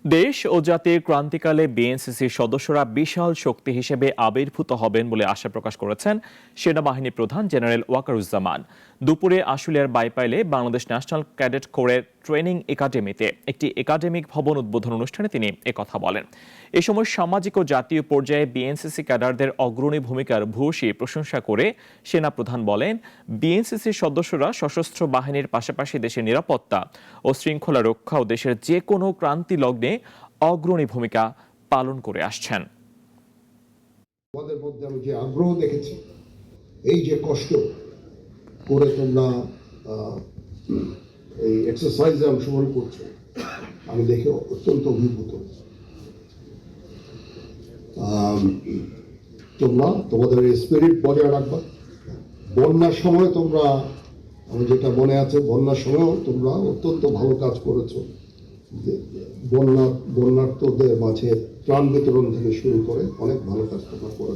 দেশ ও জাতির ক্রান্তিকালে বিএনসিসির সদস্যরা বিশাল শক্তি হিসেবে আবির্ভূত হবেন বলে আশা প্রকাশ করেছেন সেনাবাহিনী প্রধান জেনারেল ওয়াকারুজ্জামান। দুপুরে আশুলিয়ার বাইপাইলে বাংলাদেশ ন্যাশনাল ক্যাডেট কোরের ট্রেনিং একাডেমিতে একটি একাডেমিক ভবন উদ্বোধন অনুষ্ঠানে তিনি একথা বলেন। এ সময় সামাজিক ও জাতীয় পর্যায়ে বিএনসিসি ক্যাডারদের অগ্রণী ভূমিকার ভূয়সী প্রশংসা করে সেনাপ্রধান বলেন, বিএনসিসির সদস্যরা সশস্ত্র বাহিনীর পাশাপাশি দেশের নিরাপত্তা ও শৃঙ্খলা রক্ষা ও দেশের যে কোনো ক্রান্তি লগ্নে অগ্রণী ভূমিকা পালন করে আসছেন। আমাদের মধ্যে আমি যে আগ্রহ দেখেছি, এই যে কষ্ট করে তোমরা এই এক্সারসাইজে অংশগ্রহণ করছো, আমি দেখে অত্যন্ত অভিভূত। তোমরা তোমাদের এই স্পিরিট বজায় রাখবা। বন্যার সময় তোমরা, আমি যেটা মনে আছে, বন্যার সময়ও তোমরা অত্যন্ত ভালো কাজ করেছো। বন্যার্থদের মাঝে ত্রাণ বিতরণ থেকে শুরু করে অনেক ভালো কাজ তোমরা করেছো।